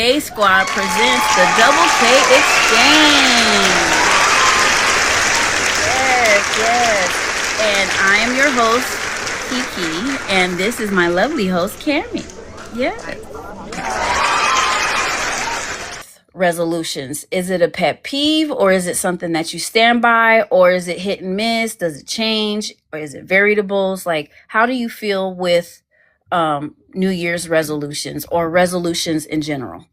K Squad presents the Double K Exchange. Yes. And I am your host, Kiki, and this is my lovely host, Cammy. Yes. Resolutions. Is it a pet peeve, or is it something that you stand by, or is it hit and miss? Does it change, or is it variables? Like, how do you feel with New Year's resolutions or resolutions in general?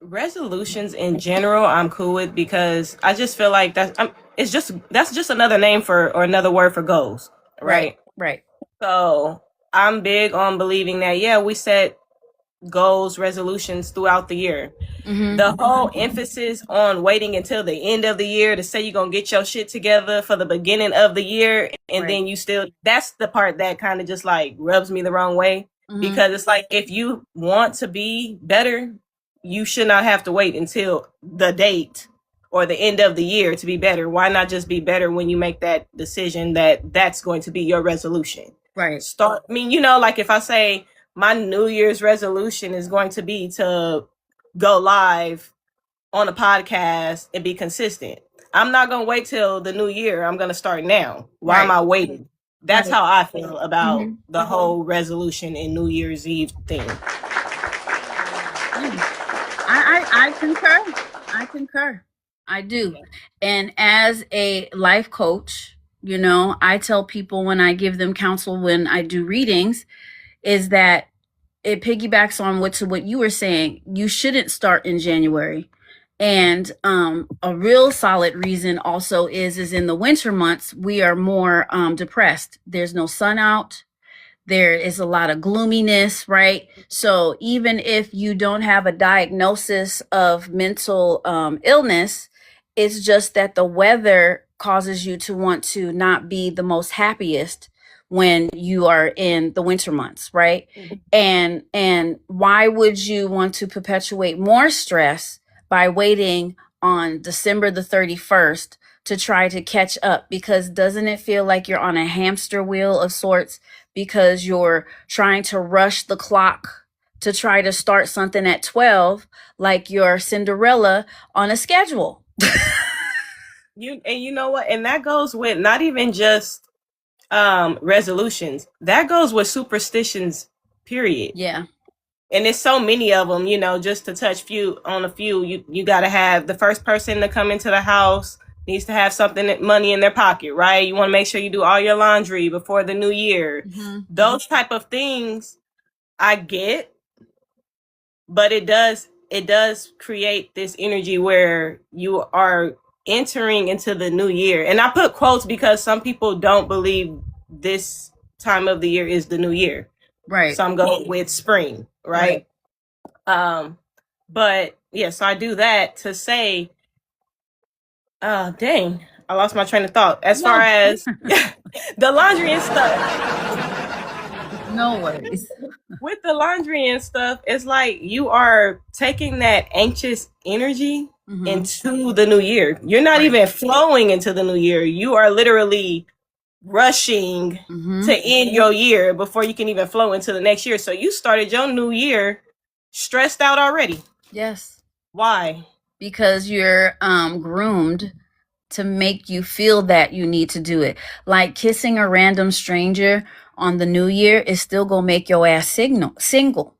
Resolutions in general, I'm cool with because I just feel like that's just another name for or another word for goals, Right, right? right. So I'm big on believing that we set goals, resolutions throughout the year. The whole emphasis on waiting until the end of the year to say you're gonna get your shit together for the beginning of the year, and Right. then you still that's the part that kind of just like rubs me the wrong way because it's like if you want to be better, you should not have to wait until the date or the end of the year to be better. Why not just be better when you make that decision that that's going to be your resolution? Right. Start. I mean, like if I say my New Year's resolution is going to be to go live on a podcast and be consistent. I'm not going to wait till the new year. I'm going to start now. Why am Right. I waiting? That's Right. how I feel about Mhm. the whole resolution and New Year's Eve thing. I concur. I concur. I do. And as a life coach, I tell people when I give them counsel, when I do readings, is that it piggybacks on what you were saying. You shouldn't start in January. And a real solid reason also is in the winter months we are more depressed. There's no sun out. There is a lot of gloominess, right? So even if you don't have a diagnosis of mental illness, it's just that the weather causes you to want to not be the most happiest when you are in the winter months, right? And why would you want to perpetuate more stress by waiting on December the 31st to try to catch up? Because doesn't it feel like you're on a hamster wheel of sorts, because you're trying to rush the clock to try to start something at 12, like you're Cinderella on a schedule? You know what? And that goes with not even just resolutions. That goes with superstitions, period. Yeah. And there's so many of them, just to touch a few, you got to have the first person to come into the house needs to have money in their pocket, right? You want to make sure you do all your laundry before the new year. Those type of things I get, but it does create this energy where you are entering into the new year. And I put quotes because some people don't believe this time of the year is the new year. Right. So I'm going with spring, right? But yeah, so I do that to say, dang, I lost my train of thought. As far as the laundry and stuff. No worries. With the laundry and stuff, it's like you are taking that anxious energy into the new year. You're not even flowing into the new year. You are literally rushing to end your year before you can even flow into the next year. So you started your new year stressed out already. Yes. Why? Because you're groomed to make you feel that you need to do it. Like kissing a random stranger on the new year is still gonna make your ass single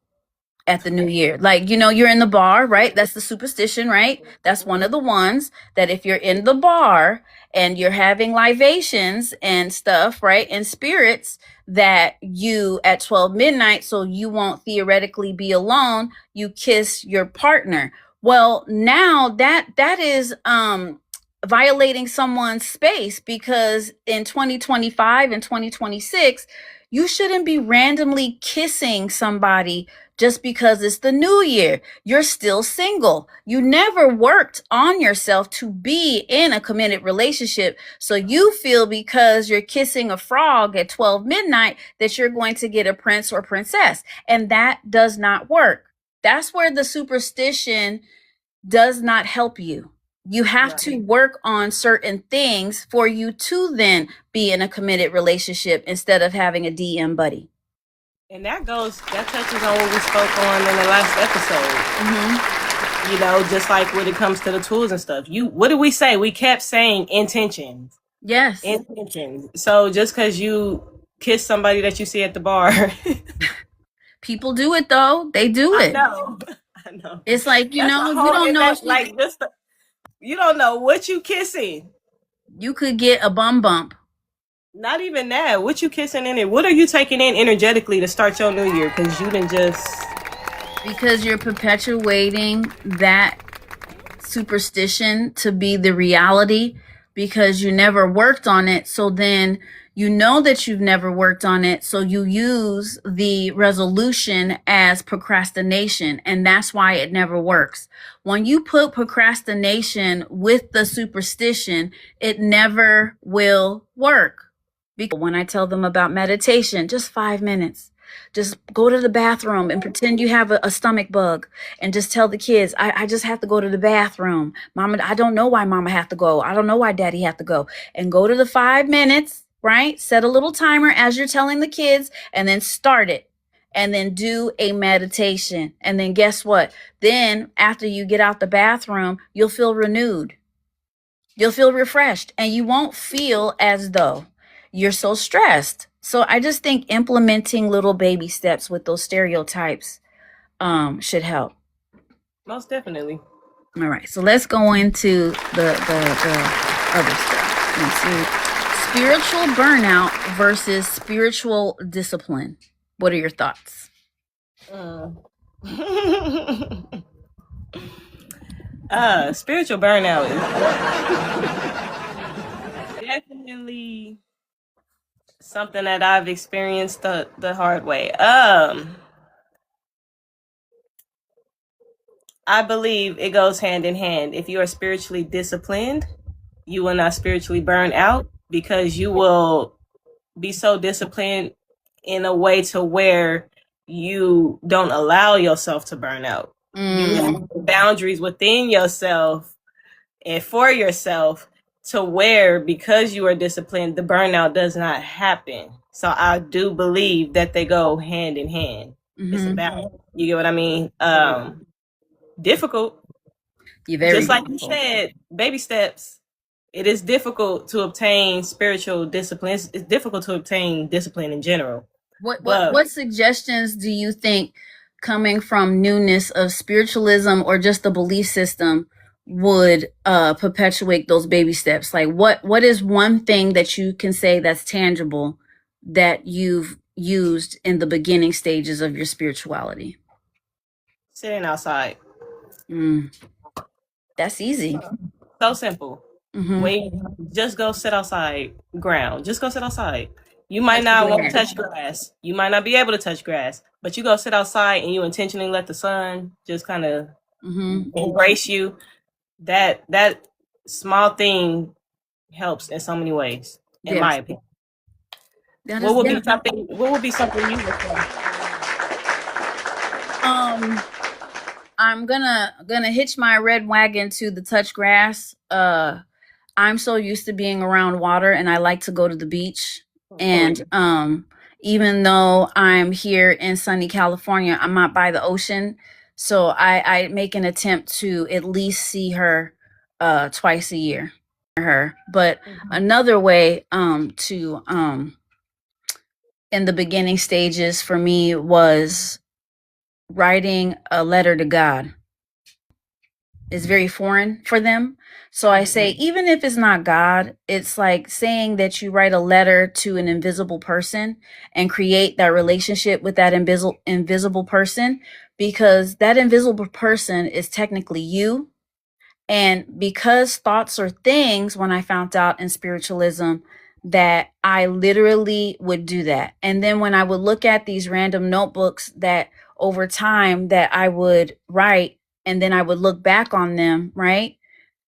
at the new year. Like, you're in the bar, right? That's the superstition, right? That's one of the ones that if you're in the bar and you're having libations and stuff, right? And spirits, that you at 12 midnight, so you won't theoretically be alone, you kiss your partner. Well, now that is violating someone's space, because in 2025 and 2026, you shouldn't be randomly kissing somebody just because it's the new year. You're still single. You never worked on yourself to be in a committed relationship. So you feel because you're kissing a frog at 12 midnight that you're going to get a prince or princess. And that does not work. That's where the superstition does not help you. You have to work on certain things for you to then be in a committed relationship instead of having a DM buddy. And that touches on what we spoke on in the last episode. Mm-hmm. You know, just like when it comes to the tools and stuff. What did we say? We kept saying intentions. Yes. Intentions. So just because you kiss somebody that you see at the bar, People do it though. They do I it. know, I know. It's like, That's a you whole. don't And know if that like just you don't know what you kissing. you could get a bum bump. Not even that. What you kissing in it? What are you taking in energetically to start your new year? Because you didn't just. Because you're perpetuating that superstition to be the reality because you never worked on it. So then you know that you've never worked on it. So you use the resolution as procrastination. And that's why it never works. When you put procrastination with the superstition, it never will work. Because when I tell them about meditation, just 5 minutes. Just go to the bathroom and pretend you have a stomach bug and just tell the kids, I just have to go to the bathroom. Mama, I don't know why mama have to go. I don't know why daddy have to go. And go to the 5 minutes, right? Set a little timer as you're telling the kids and then start it. And then do a meditation. And then guess what? Then after you get out the bathroom, you'll feel renewed. You'll feel refreshed and you won't feel as though you're so stressed. So I just think implementing little baby steps with those stereotypes should help. Most definitely. All right, so let's go into the other stuff. Let's see. Spiritual burnout versus spiritual discipline. What are your thoughts? Spiritual burnout is definitely something that I've experienced the hard way. I believe it goes hand in hand. If you are spiritually disciplined, you will not spiritually burn out because you will be so disciplined in a way to where you don't allow yourself to burn out. You have boundaries within yourself and for yourself to where, because you are disciplined, the burnout does not happen. So I do believe that they go hand in hand. It's a balance. You get what I mean? Difficult. Just like you said, baby steps. It is difficult to obtain spiritual discipline. It's difficult to obtain discipline in general. What suggestions do you think, coming from newness of spiritualism or just the belief system, would perpetuate those baby steps? Like what is one thing that you can say that's tangible that you've used in the beginning stages of your spirituality? Sitting outside. That's easy. So simple. When you just go sit outside, ground. Just go sit outside. You might not want to touch grass. You might not be able to touch grass, but you go sit outside and you intentionally let the sun just kind of embrace you. That small thing helps in so many ways, in my opinion. What would be something you would say? I'm gonna hitch my red wagon to the touch grass. I'm so used to being around water and I like to go to the beach. And even though I'm here in sunny California, I'm not by the ocean. So I make an attempt to at least see her twice a year. But another way to in the beginning stages for me was writing a letter to God. Is very foreign for them. So I say, even if it's not God, it's like saying that you write a letter to an invisible person and create that relationship with that invisible person, because that invisible person is technically you. And because thoughts are things, when I found out in spiritualism that I literally would do that. And then when I would look at these random notebooks that over time that I would write, and then I would look back on them, right?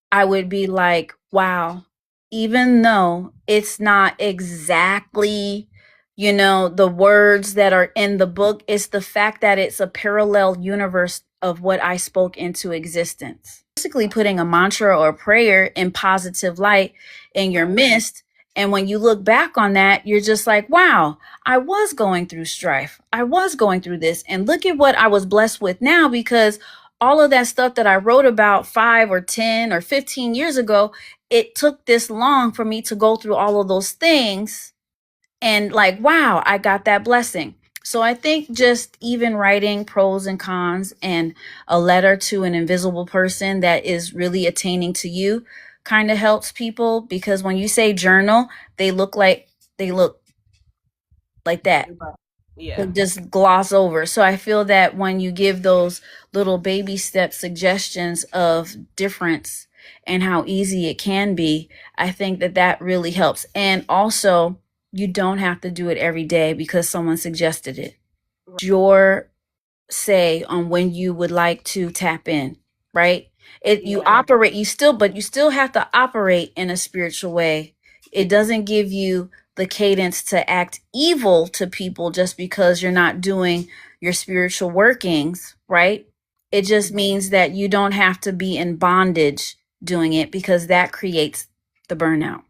I would be like, wow, even though it's not exactly, the words that are in the book, it's the fact that it's a parallel universe of what I spoke into existence. Basically putting a mantra or a prayer in positive light in your midst And when you look back on that, you're just like, wow, I was going through strife. I was going through this. And look at what I was blessed with now, because all of that stuff that I wrote about 5 or 10 or 15 years ago, it took this long for me to go through all of those things. And like, wow, I got that blessing. So I think just even writing pros and cons and a letter to an invisible person that is really attaining to you kind of helps people, because when you say journal, they look like they look like that. They Yeah. just gloss over. So I feel that when you give those little baby step suggestions of difference and how easy it can be, I think that that really helps. And also, you don't have to do it every day because someone suggested it. Your say on when you would like to tap in, right? You Yeah. operate, but you still have to operate in a spiritual way. It doesn't give you the cadence to act evil to people just because you're not doing your spiritual workings, right? It just means that you don't have to be in bondage doing it, because that creates the burnout.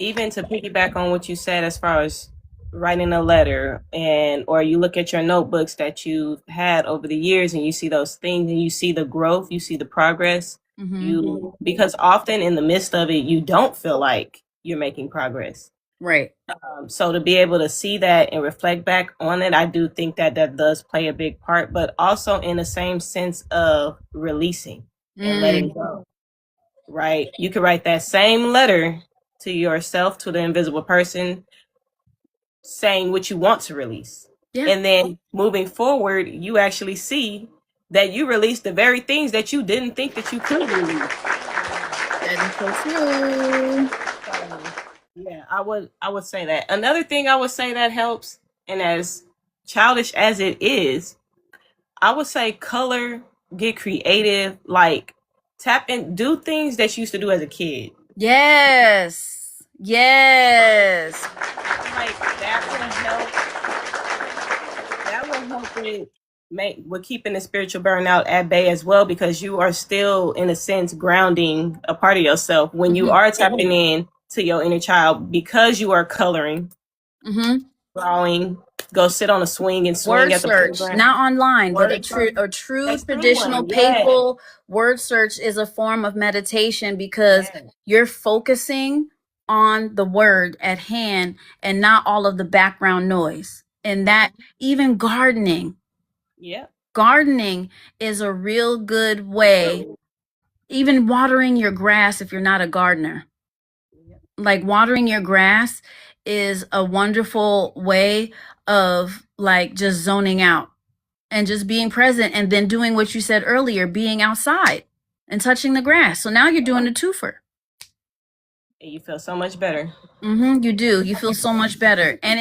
Even to piggyback on what you said as far as writing a letter, and or you look at your notebooks that you've had over the years and you see those things and you see the growth, you see the progress, you because often in the midst of it you don't feel like you're making progress. Right. So to be able to see that and reflect back on it, I do think that that does play a big part, but also in the same sense of releasing and letting go, right? You could write that same letter to yourself, to the invisible person, saying what you want to release. Yeah. And then moving forward, you actually see that you release the very things that you didn't think that you could release. That is so true. Yeah, I would say that. Another thing I would say that helps, and as childish as it is, I would say color, get creative, like tap in, do things that you used to do as a kid. Yes. Yes. Like that will help with keeping the spiritual burnout at bay as well, because you are still in a sense grounding a part of yourself when you are tapping in to your inner child, because you are coloring, drawing, go sit on a swing and swing Word at the search, playground. not online, but Word search. a true A true traditional one, yeah. papal word search is a form of meditation, because you're focusing on the word at hand and not all of the background noise. And that, even gardening, Yeah. gardening is a real good way. Even watering your grass, if you're not a gardener, like watering your grass is a wonderful way of like just zoning out and just being present, and then doing what you said earlier, being outside and touching the grass. So now you're doing a twofer. And you feel so much better. You do. You feel so much better. And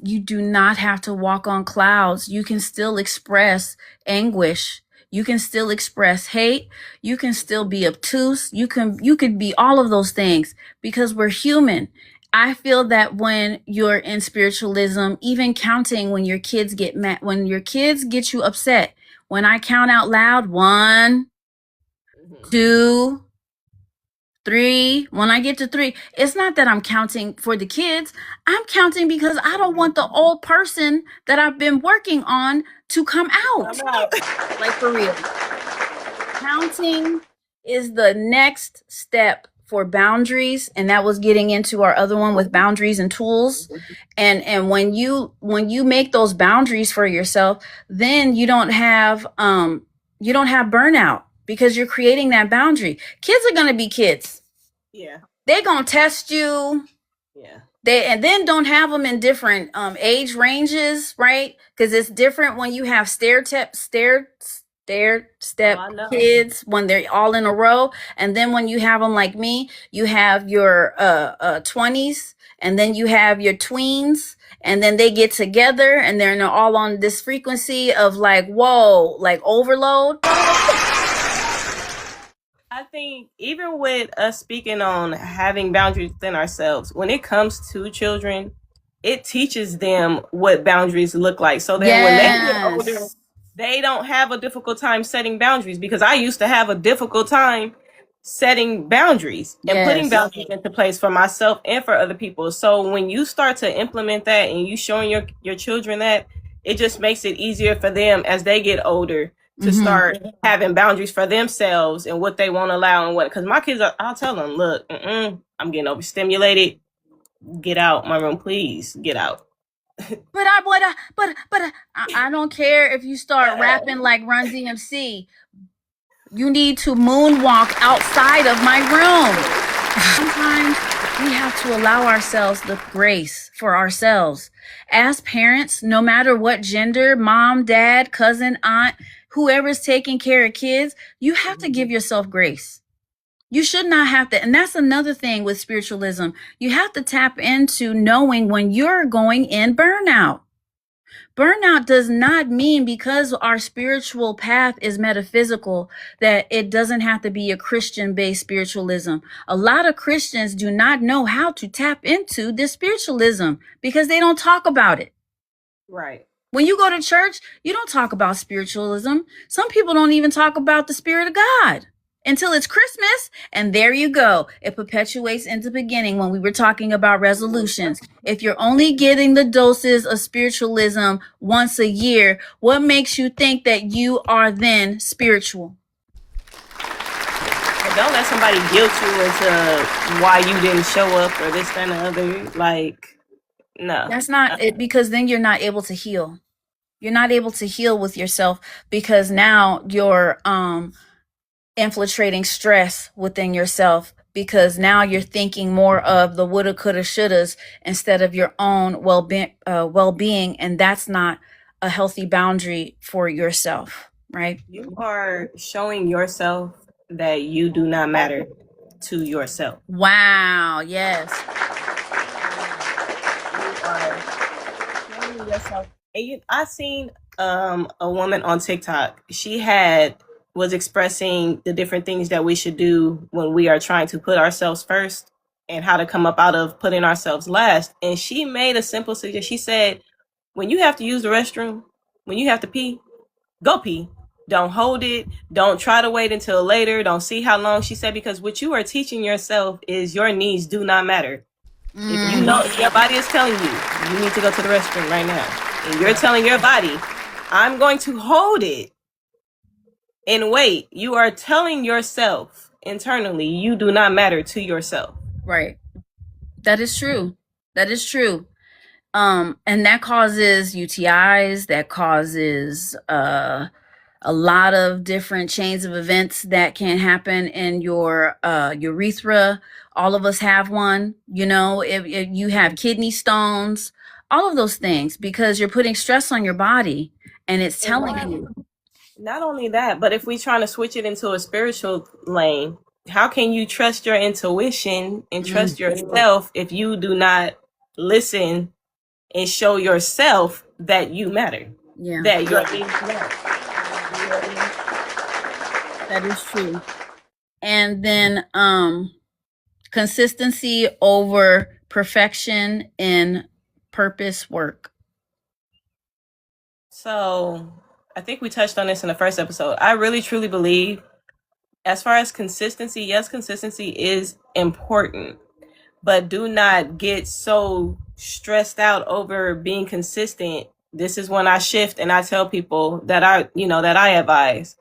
you do not have to walk on clouds. You can still express anguish. You can still express hate. You can still be obtuse. You could be all of those things, because we're human. I feel that when you're in spiritualism, even counting when your kids get mad, when your kids get you upset, when I count out loud, 1, 2, 3, when I get to 3, it's not that I'm counting for the kids. I'm counting because I don't want the old person that I've been working on to come out. Like, for real. Counting is the next step for boundaries, and that was getting into our other one with boundaries and tools. And when you make those boundaries for yourself, then you don't have burnout, because you're creating that boundary. Kids are going to be kids. Yeah. They're going to test you. Yeah. And then don't have them in different age ranges, right? Because it's different when you have stair step kids when they're all in a row, and then when you have them like me, you have your 20s, and then you have your tweens, and then they get together and they're all on this frequency of like, whoa, like overload. I think even with us speaking on having boundaries within ourselves, when it comes to children, it teaches them what boundaries look like. So then when they get older, they don't have a difficult time setting boundaries, because I used to have a difficult time setting boundaries and putting Yes. boundaries into place for myself and for other people. So when you start to implement that and you showing your children that, it just makes it easier for them as they get older to start having boundaries for themselves and what they won't allow and what. Because my kids, I'll tell them, look, I'm getting overstimulated. Get out my room, please. Get out. I don't care if you start rapping like Run DMC. You need to moonwalk outside of my room. Sometimes we have to allow ourselves the grace for ourselves. As parents, no matter what gender, mom, dad, cousin, aunt, whoever's taking care of kids, you have to give yourself grace. You should not have to. And that's another thing with spiritualism. You have to tap into knowing when you're going in burnout. Burnout does not mean because our spiritual path is metaphysical that it doesn't have to be a Christian-based spiritualism. A lot of Christians do not know how to tap into this spiritualism because they don't talk about it. Right. When you go to church, you don't talk about spiritualism. Some people don't even talk about the Spirit of God until it's Christmas, and there you go. It perpetuates into the beginning when we were talking about resolutions. If you're only getting the doses of spiritualism once a year, what makes you think that you are then spiritual? But don't let somebody guilt you into why you didn't show up or this, that, and the other. Like, no. That's not it, because then you're not able to heal. You're not able to heal with yourself because now you're infiltrating stress within yourself because now you're thinking more of the woulda, coulda, shouldas instead of your own well-being, and that's not a healthy boundary for yourself, right? You are showing yourself that you do not matter to yourself. Wow, yes. You are showing yourself. And I seen a woman on TikTok. She was expressing the different things that we should do when we are trying to put ourselves first and how to come up out of putting ourselves last. And she made a simple suggestion. She said, when you have to use the restroom, when you have to pee, go pee. Don't hold it. Don't try to wait until later. Don't see how long. She said, because what you are teaching yourself is your needs do not matter. If you know, if your body is telling you need to go to the restroom right now, and you're telling your body, I'm going to hold it and wait, you are telling yourself internally you do not matter to yourself. Right. That is true. That is true. And that causes UTIs, that causes a lot of different chains of events that can happen in your urethra. All of us have one, you know, if you have kidney stones, all of those things, because you're putting stress on your body and it's telling you. Not only that, but if we're trying to switch it into a spiritual lane, how can you trust your intuition and trust yourself if you do not listen and show yourself that you matter? Yeah. That you're being That is true. And then consistency over perfection in purpose work. So I think we touched on this in the first episode. I really truly believe, as far as consistency, yes, consistency is important, but do not get so stressed out over being consistent. This is when I shift and I tell people that I advise.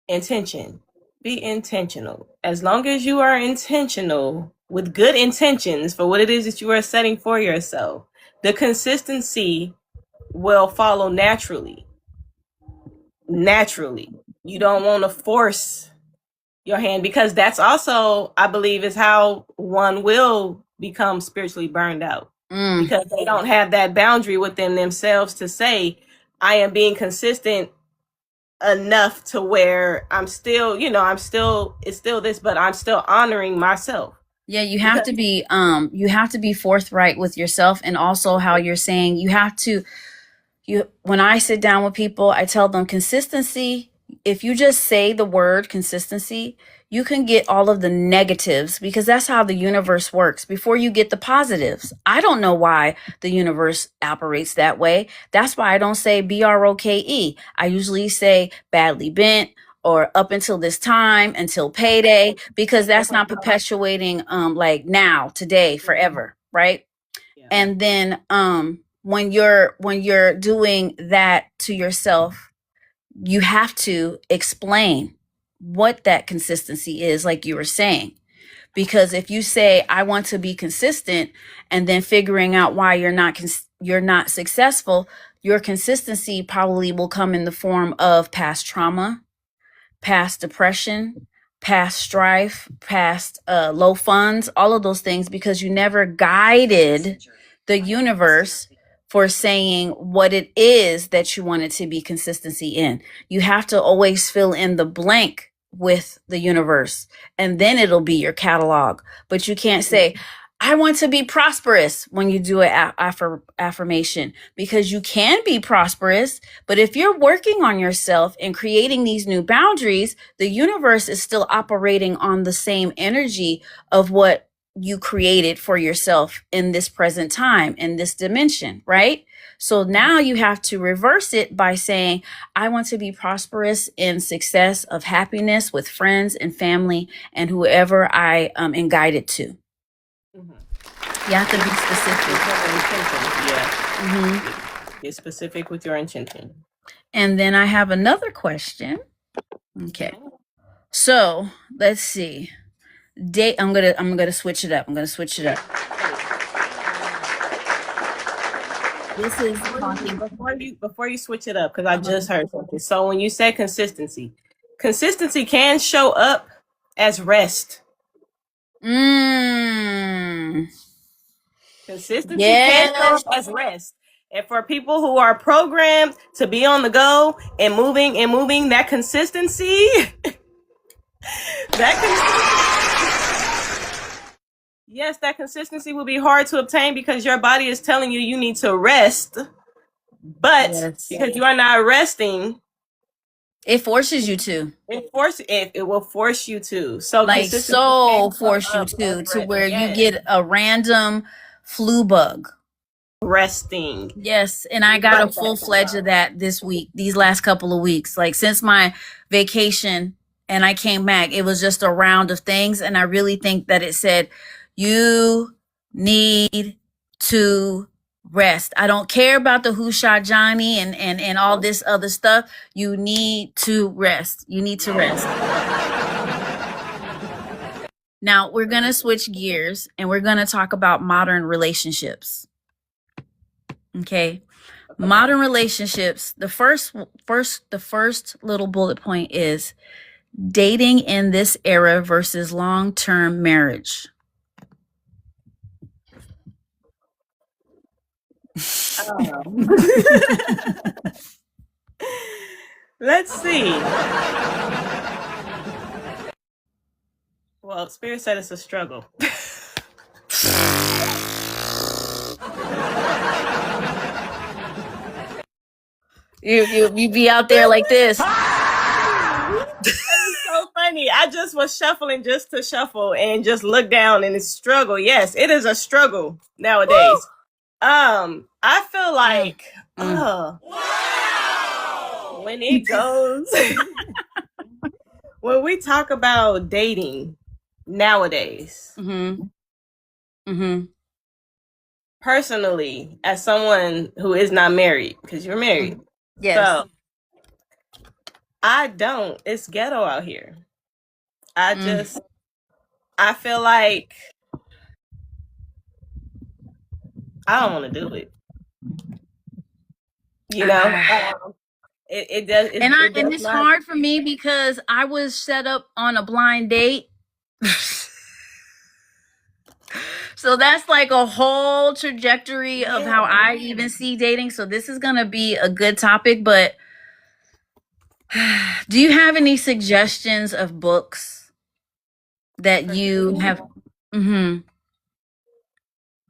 Intention. Be intentional. As long as you are intentional with good intentions for what it is that you are setting for yourself, the consistency will follow naturally. You don't want to force your hand, because that's also, I believe, is how one will become spiritually burned out, because they don't have that boundary within themselves to say, I am being consistent enough to where I'm still, it's still this, but I'm still honoring myself. Yeah, you have to be forthright with yourself, and also how you're saying when I sit down with people, I tell them consistency. If you just say the word consistency, you can get all of the negatives, because that's how the universe works before you get the positives. I don't know why the universe operates that way. That's why I don't say BROKE. I usually say badly bent, or up until this time, until payday, because that's not perpetuating like now, today, forever, right? Yeah. And then when you're doing that to yourself, you have to explain what that consistency is, like you were saying. Because if you say I want to be consistent and then figuring out why you're not successful, your consistency probably will come in the form of past trauma, past depression, past strife, past low funds, all of those things, because you never guided the universe for saying what it is that you want it to be consistency in. You have to always fill in the blank with the universe, and then it'll be your catalog. But you can't say, I want to be prosperous when you do an affirmation, because you can be prosperous. But if you're working on yourself and creating these new boundaries, the universe is still operating on the same energy of what you created for yourself in this present time, in this dimension, right? So now you have to reverse it by saying, I want to be prosperous in success of happiness with friends and family and whoever I am guided to. You have to be specific. Yeah. Get specific with your intention. And then I have another question. Okay. So let's see. I'm gonna switch it up. This is talking before you switch it up, because I just heard something. So when you say consistency can show up as rest. Consistency can show up as rest. And for people who are programmed to be on the go and moving, that consistency, yes, that consistency will be hard to obtain because your body is telling you need to rest. But because you are not resting, it forces you to. It will force you to. So like so force you to where you get a random flu bug. Resting. Yes, and I got a full-fledged of that this week, these last couple of weeks. Like since my vacation and I came back, it was just a round of things. And I really think that it said, you need to rest. I don't care about the who shot Johnny and all this other stuff. You need to rest. You need to rest. Now we're going to switch gears and we're going to talk about modern relationships. Okay. Modern relationships. The first little bullet point is dating in this era versus long-term marriage. Let's see. Well, Spirit said it's a struggle. You be out there like this. That is so funny. I just was shuffling just to shuffle and just look down and it's struggle. Yes, it is a struggle nowadays. Woo! I feel like when it goes when we talk about dating nowadays, personally, as someone who is not married, because you're married, yes. So it's ghetto out here. I feel like I don't want to do it. You know, it does. And it's hard for me because I was set up on a blind date. So that's like a whole trajectory of how I even see dating. So this is going to be a good topic, but do you have any suggestions of books that you have?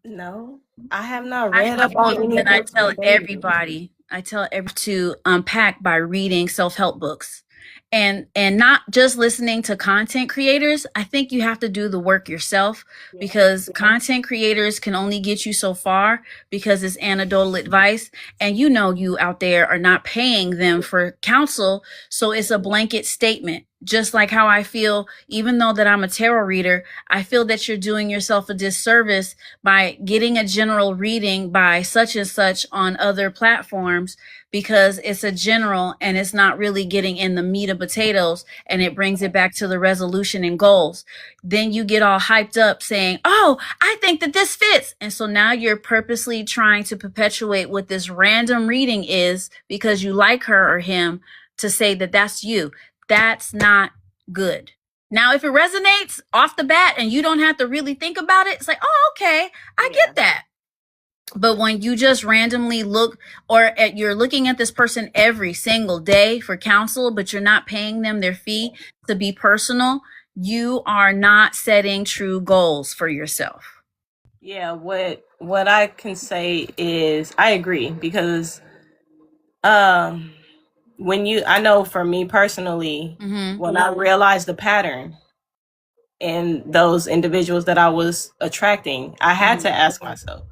No, I have not read up on any. I tell everybody to unpack by reading self-help books. and not just listening to content creators. I think you have to do the work yourself, because content creators can only get you so far because it's anecdotal advice, and you out there are not paying them for counsel, so it's a blanket statement. Just like how I feel, even though that I'm a tarot reader, I feel that you're doing yourself a disservice by getting a general reading by such and such on other platforms, because it's a general and it's not really getting in the meat of potatoes, and it brings it back to the resolution and goals. Then you get all hyped up saying, oh, I think that this fits. And so now you're purposely trying to perpetuate what this random reading is because you like her or him, to say that that's you. That's not good. Now, if it resonates off the bat and you don't have to really think about it, it's like, oh, okay, I get that. But when you just randomly look, or you're looking at this person every single day for counsel, but you're not paying them their fee to be personal, you are not setting true goals for yourself. Yeah, what I can say is I agree, because I know for me personally, when I realized the pattern in those individuals that I was attracting, I had to ask myself,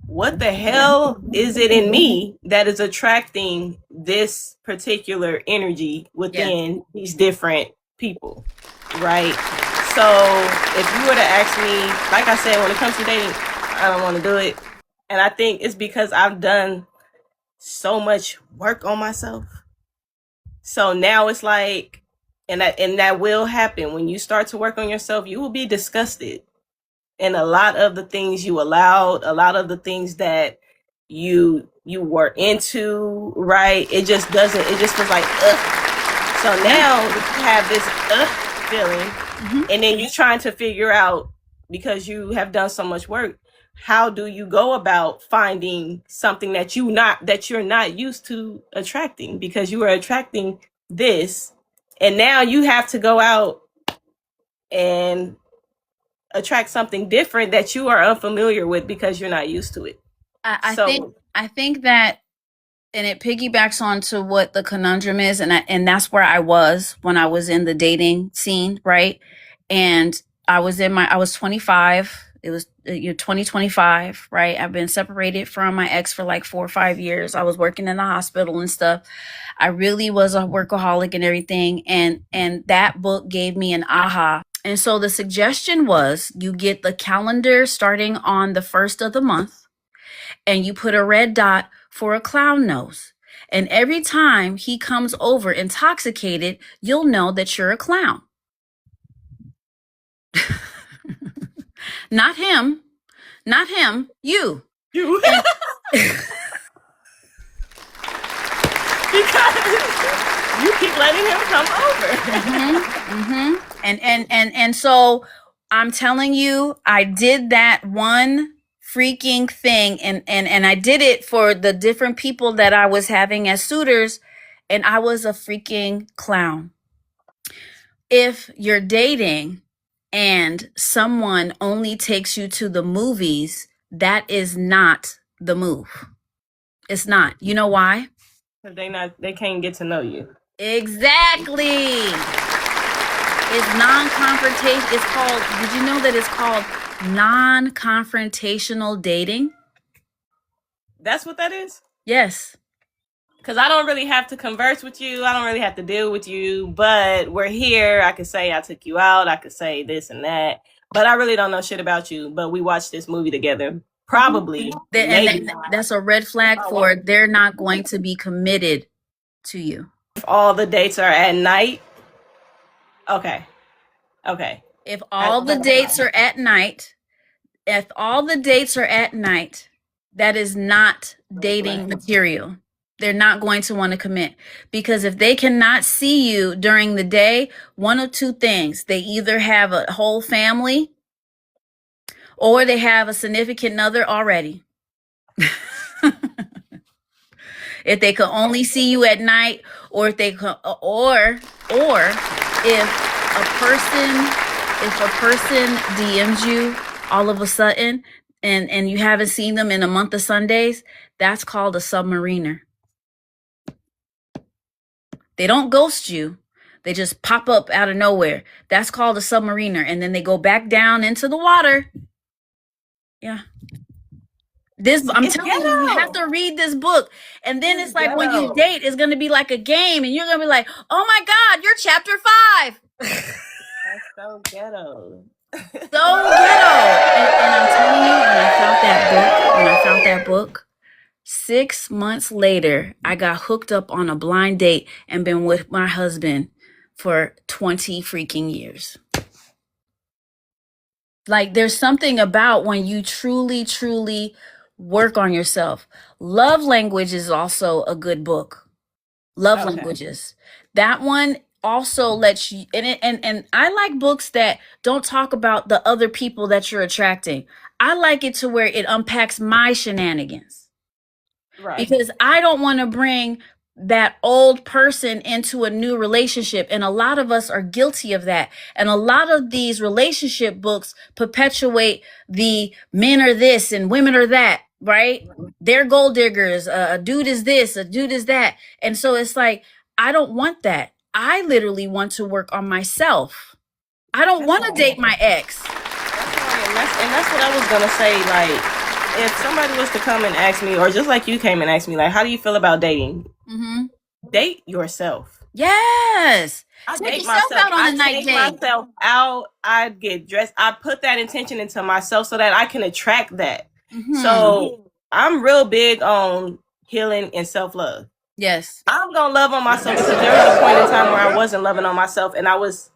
what the hell is it in me that is attracting this particular energy within these different people, right? So if you were to ask me, like I said, when it comes to dating, I don't want to do it. And I think it's because I've done so much work on myself. So now it's like, and that will happen. When you start to work on yourself, you will be disgusted. And a lot of the things you allowed, a lot of the things that you were into, right? It just feels like, ugh. So now you have this feeling, and then you're trying to figure out, because you have done so much work, how do you go about finding something that you're not used to attracting, because you are attracting this, and now you have to go out and attract something different that you are unfamiliar with because you're not used to it. I think that, and it piggybacks onto what the conundrum is, and that's where I was when I was in the dating scene, right? And I was 25. It was 2025, right? I've been separated from my ex for like 4 or 5 years. I was working in the hospital and stuff. I really was a workaholic and everything, and that book gave me an aha. And so the suggestion was, you get the calendar starting on the first of the month, and you put a red dot for a clown nose. And every time he comes over intoxicated, you'll know that you're a clown. Not him, you. You. Because you keep letting him come over. And so I'm telling you, I did that one freaking thing, and I did it for the different people that I was having as suitors, and I was a freaking clown. If you're dating and someone only takes you to the movies, that is not the move. It's not. You know why? They can't get to know you. Exactly. It's non-confrontation. It's called, did you know that it's called non-confrontational dating? That's what that is? Yes. Because I don't really have to converse with you. I don't really have to deal with you. But we're here. I could say I took you out. I could say this and that. But I really don't know shit about you. But we watched this movie together. Probably. And that's a red flag for they're not going to be committed to you. If all the dates are at night. Okay. If all the dates are at night, that is not dating material. They're not going to want to commit, because if they cannot see you during the day, one of two things: they either have a whole family or they have a significant other already. If they could only see you at night, or if they could, or if a person DMs you all of a sudden and you haven't seen them in a month of Sundays, that's called a submariner. They don't ghost you, They just pop up out of nowhere. That's called a submariner. And then they go back down into the water. Yeah. I'm It's telling you, you have ghetto. to read this book. And then It's it's like when you ghetto. date, it's going to be like a game. And you're going to be like, oh my God, you're chapter 5. That's so ghetto. So ghetto. And I'm telling you, when I found that book, 6 months later, I got hooked up on a blind date and been with my husband for 20 freaking years. Like, there's something about when you truly, truly work on yourself. Love Language is also a good book. Love Okay. Languages. That one also lets you, and I like books that don't talk about the other people that you're attracting. I like it to where it unpacks my shenanigans, Right. because I don't want to bring that old person into a new relationship. And a lot of us are guilty of that. And a lot of these relationship books perpetuate the men are this and women are that, right? They're gold diggers. A dude is this, a dude is that. And so it's like, I don't want that. I literally want to work on myself. I don't want to date my ex. That's what I was gonna say. Like, if somebody was to come and ask me, or just like you came and asked me, like, how do you feel about dating? Mm-hmm. Date yourself. Yes. I Take date yourself myself. out on I a night take date. myself out. I get dressed. I put that intention into myself so that I can attract that. Mm-hmm. So I'm real big on healing and self-love. Yes. I'm gonna love on myself, because there was a point in time where I wasn't loving on myself, and I was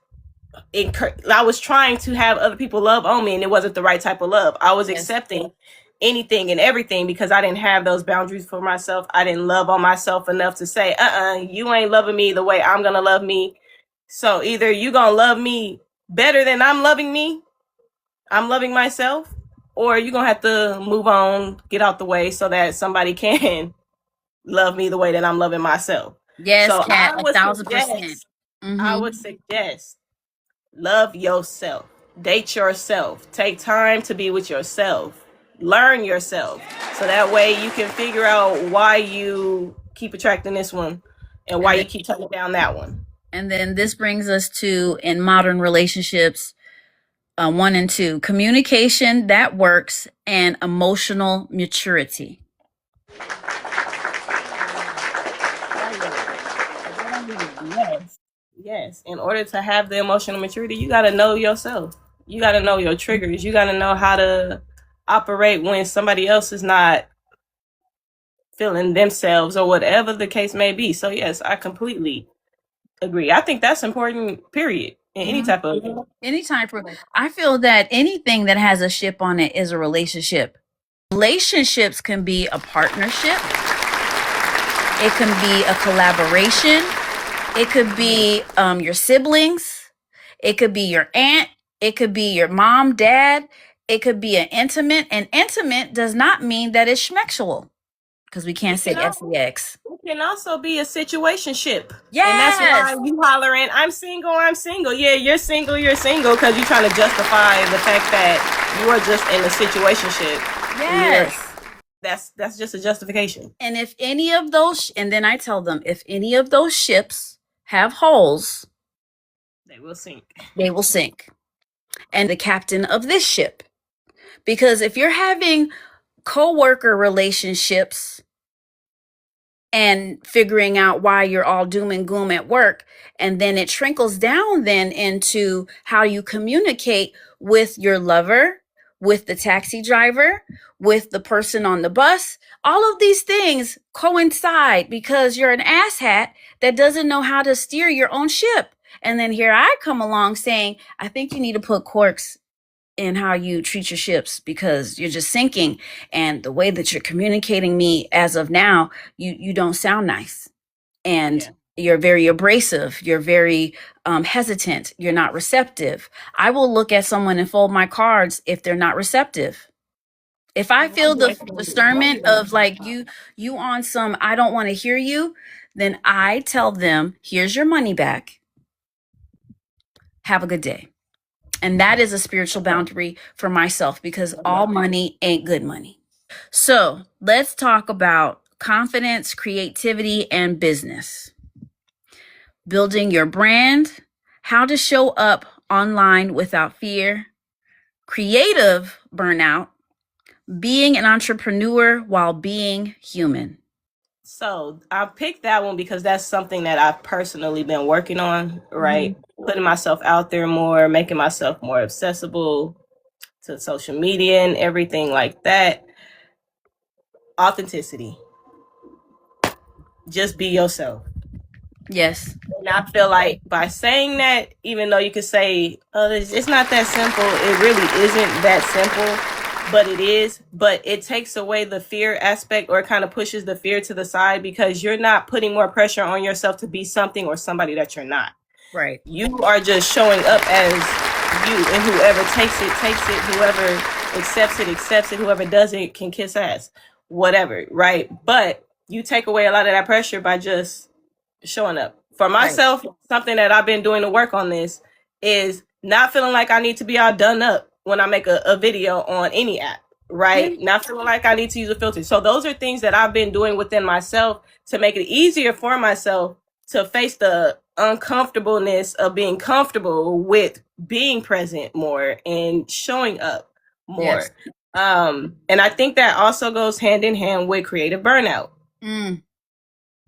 trying to have other people love on me, and it wasn't the right type of love. I was accepting anything and everything because I didn't have those boundaries for myself. I didn't love on myself enough to say, you ain't loving me the way I'm gonna love me. So either you gonna love me better than I'm loving myself, or you gonna have to move on, get out the way, so that somebody can love me the way that I'm loving myself. Yes, So Kat, 1,000%. I would suggest love yourself. Date yourself. Take time to be with yourself. Learn yourself. So that way you can figure out why you keep attracting this one and why you keep turning down that one. And then this brings us to, in modern relationships, 1 and 2, communication that works and emotional maturity. Yes. In order to have the emotional maturity, you got to know yourself. You got to know your triggers. You got to know how to operate when somebody else is not feeling themselves, or whatever the case may be. So yes, I completely agree. I think that's important, period, in any type of I feel that anything that has a ship on it is a relationship. Relationships can be a partnership. It can be a collaboration. It could be your siblings. It could be your aunt. It could be your mom, dad. It could be an intimate. And intimate does not mean that it's schmexual, because we can't say sex. It can also be a situationship. Yes. And that's why you hollering, I'm single, I'm single. Yeah, you're single, because you're trying to justify the fact that you are just in a situationship. Yes. That's just a justification. And if any of those, and then I tell them, if any of those ships have holes, they will sink. They will sink. And the captain of this ship. Because if you're having co-worker relationships and figuring out why you're all doom and gloom at work, and then it trickles down then into how you communicate with your lover, with the taxi driver, with the person on the bus, all of these things coincide because you're an asshat that doesn't know how to steer your own ship. And then here I come along saying, I think you need to put corks in how you treat your ships, because you're just sinking. And the way that you're communicating me as of now, you don't sound nice. And you're very abrasive. You're very hesitant. You're not receptive. I will look at someone and fold my cards if they're not receptive. If I feel the discernment of like you on some, I don't want to hear you, then I tell them, here's your money back. Have a good day. And that is a spiritual boundary for myself, because all money ain't good money. So let's talk about confidence, creativity, and business. building your brand, how to show up online without fear, creative burnout, being an entrepreneur while being human. So I picked that one because that's something that I've personally been working on, right? Putting myself out there more, making myself more accessible to social media and everything like that. Authenticity. Just be yourself. Yes. And I feel like by saying that, even though you could say, oh, it's not that simple, it really isn't that simple, but it is. But it takes away the fear aspect, or it kind of pushes the fear to the side, because you're not putting more pressure on yourself to be something or somebody that you're not. Right. You are just showing up as you, and whoever takes it, takes it. Whoever accepts it, accepts it. Whoever doesn't can kiss ass. Whatever, right? But you take away a lot of that pressure by just showing up. For myself, right, something that I've been doing to work on this is not feeling like I need to be all done up when I make a video on any app, right? Yeah. Not feeling like I need to use a filter. So those are things that I've been doing within myself to make it easier for myself to face the uncomfortableness of being comfortable with being present more and showing up more. Yes. And I think that also goes hand in hand with creative burnout.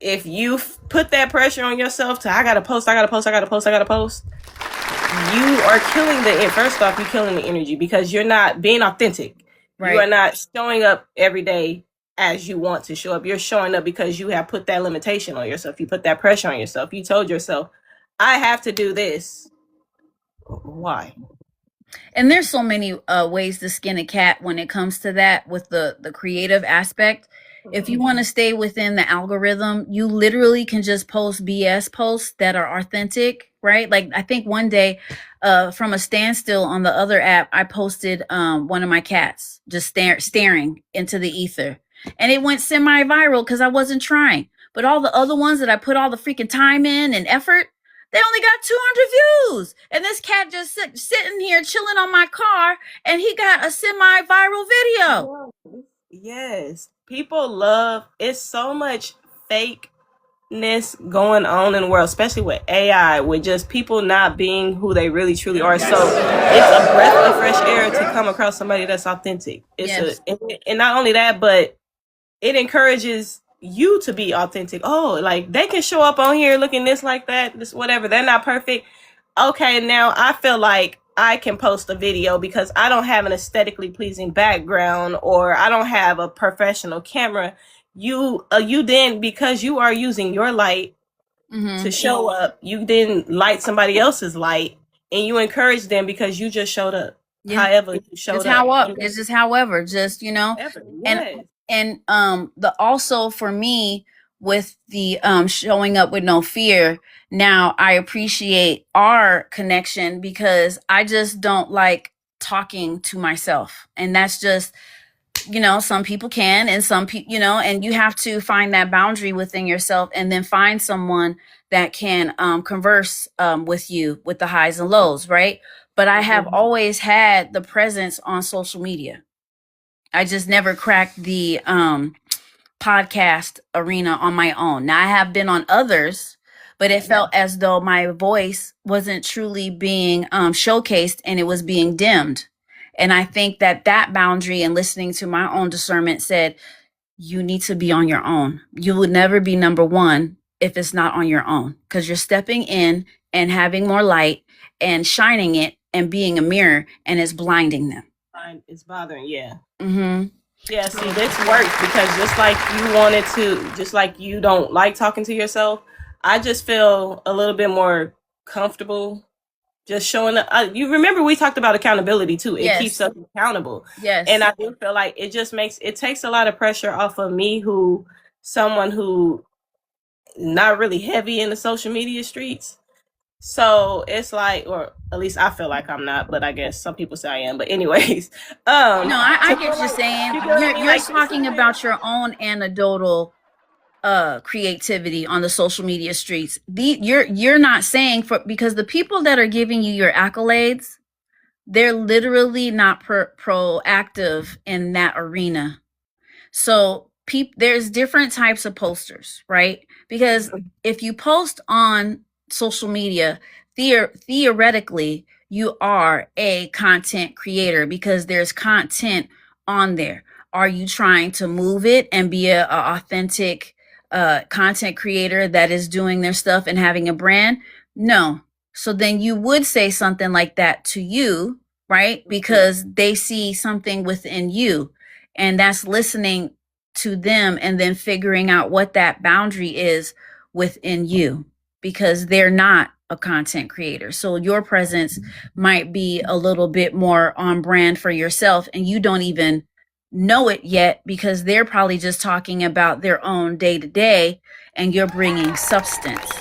If you put that pressure on yourself to, I gotta post, you are killing first off, you're killing the energy, because you're not being authentic. Right. You are not showing up every day as you want to show up. You're showing up because you have put that limitation on yourself. You put that pressure on yourself. You told yourself, I have to do this. Why? And there's so many ways to skin a cat when it comes to that, with the creative aspect. If you want to stay within the algorithm, you literally can just post BS posts that are authentic, right? Like, I think one day, from a standstill on the other app, I posted one of my cats just staring into the ether, and it went semi-viral because I wasn't trying. But all the other ones that I put all the freaking time in and effort, they only got 200 views. And this cat just sitting here chilling on my car, and he got a semi-viral video. Yes. People love, it's so much fakeness going on in the world, especially with AI, with just people not being who they really truly are. So it's a breath of fresh air to come across somebody that's authentic. It's and not only that, but it encourages you to be authentic. Oh, like, they can show up on here looking this, like that, this, whatever. They're not perfect. Okay, now I feel like I can post a video because I don't have an aesthetically pleasing background, or I don't have a professional camera. You then, because you are using your light to show up, you then light somebody else's light, and you encourage them because you just showed up. Yeah. However you showed up. It's just however, just, yes. And the also for me, with the showing up with no fear, now I appreciate our connection because I just don't like talking to myself. And that's just, some people can, and some people, and you have to find that boundary within yourself, and then find someone that can converse with you with the highs and lows, right? But I have always had the presence on social media. I just never cracked the podcast arena on my own. Now, I have been on others, but it felt as though my voice wasn't truly being showcased, and it was being dimmed. And I think that boundary, and listening to my own discernment, said, you need to be on your own. You would never be number one if it's not on your own, because you're stepping in and having more light and shining it and being a mirror, and it's blinding them. It's bothering, yeah. Yeah, see, this works because just like you don't like talking to yourself, I just feel a little bit more comfortable just showing up. You remember we talked about accountability too. It keeps us accountable. Yes. And I do feel like it takes a lot of pressure off of me, someone who not really heavy in the social media streets. So it's like, or at least I feel like I'm not, but I guess some people say I am. But anyways, no, I get what you're saying. You're talking about your own anecdotal creativity on the social media streets. You're not saying, because the people that are giving you your accolades, they're literally not proactive in that arena. So there's different types of posters, right? Because if you post on social media, theoretically, you are a content creator because there's content on there. Are you trying to move it and be a authentic content creator that is doing their stuff and having a brand? No. So then you would say something like that to you, right? Because they see something within you, and that's listening to them and then figuring out what that boundary is within you, because they're not a content creator. So your presence might be a little bit more on brand for yourself, and you don't even know it yet because they're probably just talking about their own day to day, and you're bringing substance.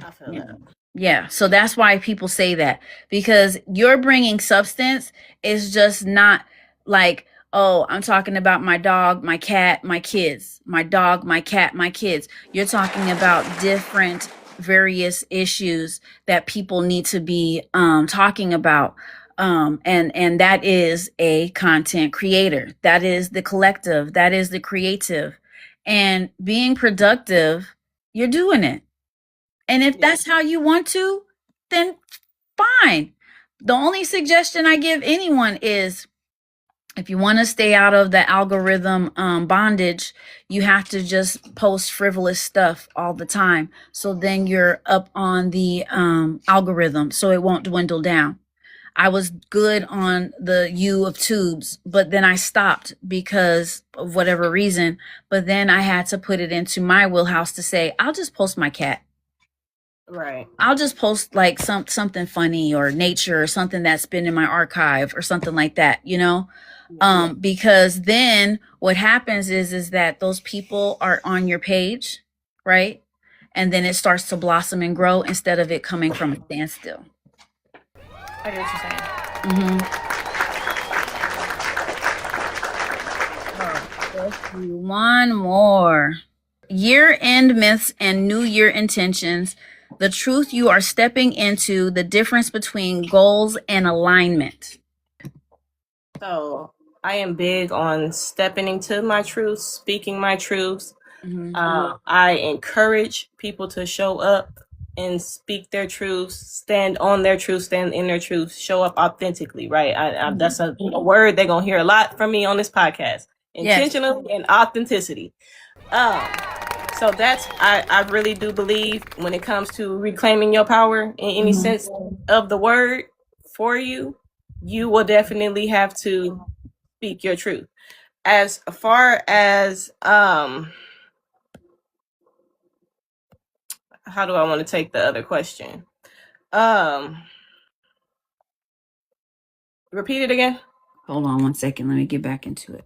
I feel Yeah. that. Yeah. So that's why people say that, because you're bringing substance is just not like, oh, I'm talking about my dog, my cat, my kids, my dog, my cat, my kids. You're talking about different various issues that people need to be talking about. And that is a content creator. That is the collective. That is the creative. And being productive, you're doing it. And if that's how you want to, then fine. The only suggestion I give anyone is, if you want to stay out of the algorithm bondage, you have to just post frivolous stuff all the time. So then you're up on the algorithm, so it won't dwindle down. I was good on the U of tubes, but then I stopped because of whatever reason. But then I had to put it into my wheelhouse to say, I'll just post my cat. Right. I'll just post like something funny or nature or something that's been in my archive or something like that, you know? Because then what happens is that those people are on your page, right? And then it starts to blossom and grow instead of it coming from a standstill. I get what you're saying. Let's do one more. Year-end myths and New Year intentions. The truth you are stepping into, the difference between goals and alignment. So I am big on stepping into my truth, speaking my truth. I encourage people to show up and speak their truth, stand on their truth, stand in their truth, show up authentically, right? That's a word they're going to hear a lot from me on this podcast. Intentional and authenticity. So that's, I really do believe when it comes to reclaiming your power in any sense of the word for you, you will definitely have to speak your truth. As far as, how do I want to take the other question? Repeat it again. Hold on one second. Let me get back into it.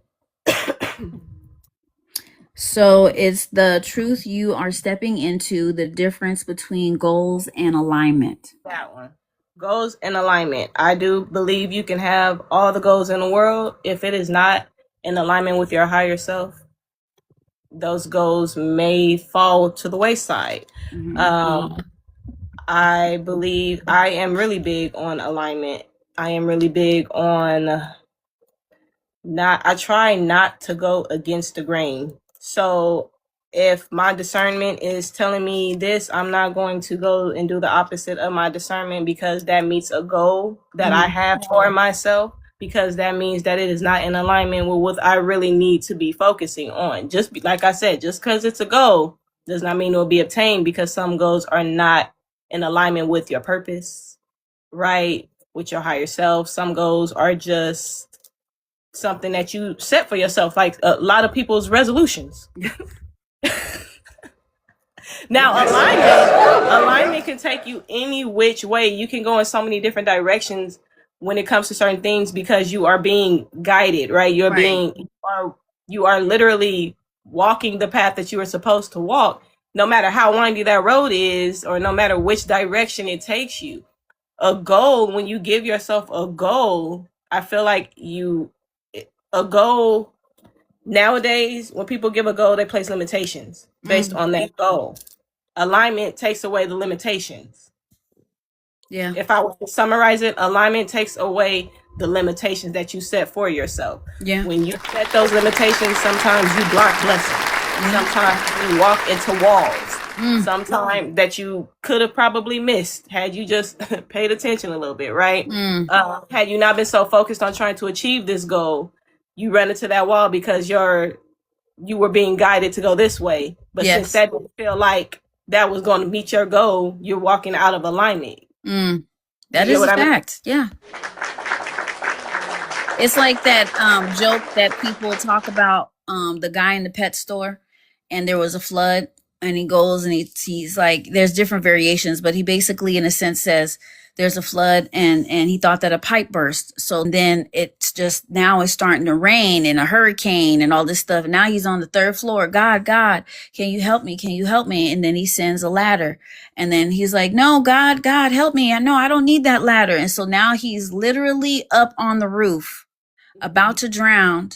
So it's the truth you are stepping into, the difference between goals and alignment. That one. Goals and alignment. I do believe you can have all the goals in the world. If it is not in alignment with your higher self, those goals may fall to the wayside. I believe I am really big on alignment. I am really big on I try not to go against the grain. So if my discernment is telling me this, I'm not going to go and do the opposite of my discernment because that meets a goal that I have for myself, because that means that it is not in alignment with what I really need to be focusing on. Just like I said, just because it's a goal does not mean it will be obtained, because some goals are not in alignment with your purpose, right? With your higher self. Some goals are just something that you set for yourself, like a lot of people's resolutions. Now, alignment can take you any which way. You can go in so many different directions when it comes to certain things because you are being guided, right? You are literally walking the path that you are supposed to walk, no matter how windy that road is or no matter which direction it takes you. A goal, when you give yourself a goal, I feel like a goal nowadays, when people give a goal, they place limitations based on that goal. Alignment takes away the limitations. Yeah. If I were to summarize it, alignment takes away the limitations that you set for yourself. Yeah. When you set those limitations, sometimes you block blessings. Sometimes you walk into walls. sometime that you could have probably missed had you just paid attention a little bit, right? Had you not been so focused on trying to achieve this goal, you ran into that wall because you were being guided to go this way. But since that didn't feel like that was going to meet your goal, you're walking out of alignment. That is a fact. Yeah. It's like that joke that people talk about, the guy in the pet store, and there was a flood, and he goes and he's like, there's different variations, but he basically, in a sense, says there's a flood, and he thought that a pipe burst. So then it's just, now it's starting to rain and a hurricane and all this stuff. Now he's on the third floor. God, can you help me? Can you help me? And then he sends a ladder. And then he's like, no, God, help me. I know I don't need that ladder. And so now he's literally up on the roof, about to drown.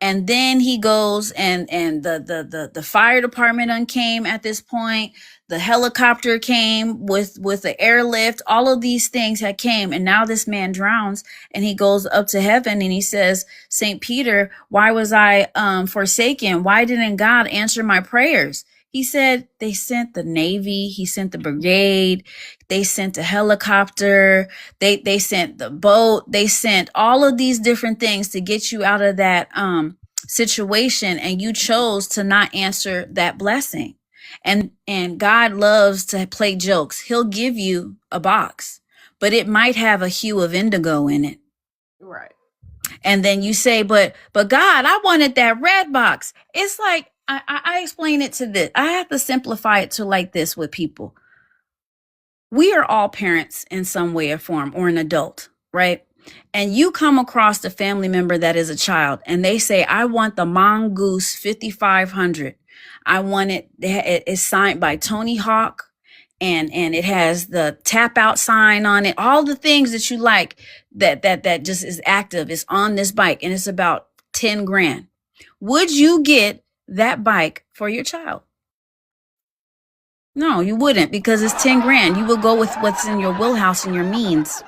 And then he goes and the fire department came at this point. The helicopter came with the airlift. All of these things had came, and now this man drowns, and he goes up to heaven, and he says, Saint Peter, why was I forsaken? Why didn't God answer my prayers? He said they sent the Navy, he sent the brigade, they sent a helicopter, they sent the boat, they sent all of these different things to get you out of that situation, and you chose to not answer that blessing. And God loves to play jokes. He'll give you a box, but it might have a hue of indigo in it. Right. And then you say, but God, I wanted that red box. It's like, I explain it to this. I have to simplify it to like this with people. We are all parents in some way or form, or an adult, right? And you come across a family member that is a child, and they say, I want the Mongoose 5500. I want it. It's signed by Tony Hawk, and it has the tap out sign on it. All the things that you like that just is active is on this bike, and it's about 10 grand. Would you get that bike for your child? No, you wouldn't, because it's 10 grand. You would go with what's in your wheelhouse and your means.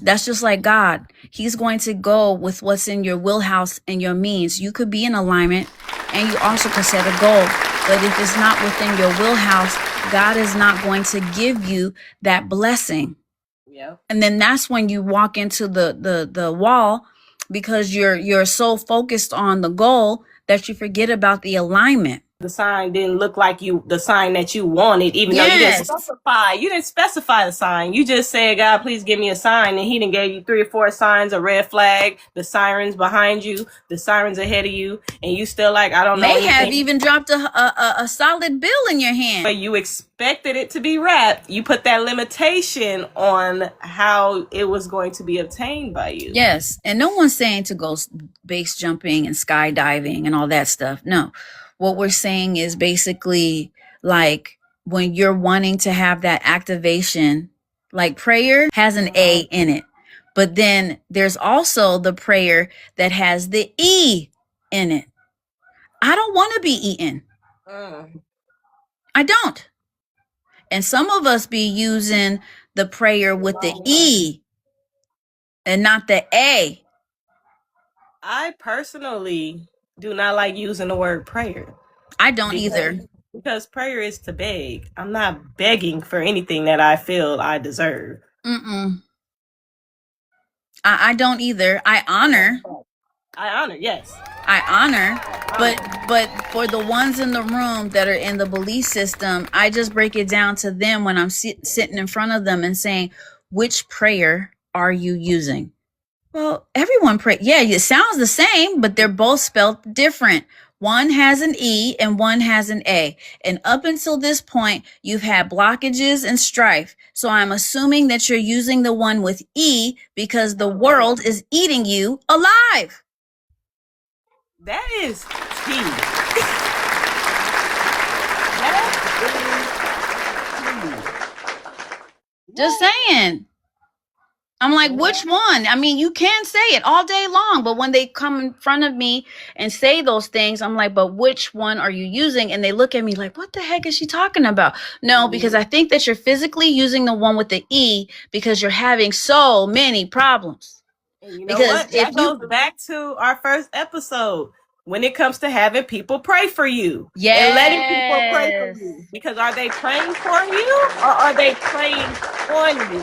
That's just like God. He's going to go with what's in your wheelhouse and your means. You could be in alignment, and you also could set a goal. But if it's not within your wheelhouse, God is not going to give you that blessing. Yeah. And then that's when you walk into the wall, because you're so focused on the goal that you forget about the alignment. The sign didn't look like the sign that you wanted, even though you didn't specify. You didn't specify the sign. You just said, God, please give me a sign. And he done gave you 3 or 4 signs, a red flag, the sirens behind you, the sirens ahead of you. And you still like, I don't know. They have even dropped a solid bill in your hand. But you expected it to be wrapped. You put that limitation on how it was going to be obtained by you. Yes. And no one's saying to go base jumping and skydiving and all that stuff. No. What we're saying is basically, like, when you're wanting to have that activation, like prayer has an A in it, but then there's also the prayer that has the E in it. I don't want to be eaten. I don't. And some of us be using the prayer with the E and not the A. I personally do not like using the word prayer. I don't either. Because prayer is to beg. I'm not begging for anything that I feel I deserve. I don't either. I honor, yes. I honor, but for the ones in the room that are in the belief system, I just break it down to them when I'm sitting in front of them and saying, which prayer are you using? Well, everyone pray. Yeah, it sounds the same, but they're both spelled different. One has an E and one has an A. And up until this point, you've had blockages and strife. So I'm assuming that you're using the one with E because the world is eating you alive. That is tea. Just saying. I'm like, which one? I mean, you can say it all day long, but when they come in front of me and say those things, I'm like, but which one are you using? And they look at me like, what the heck is she talking about? No, because I think that you're physically using the one with the E because you're having so many problems. And you know what? That goes back to our first episode. when it comes to having people pray for you and letting people pray for Yes. you. Because are they praying for you or are they praying on you?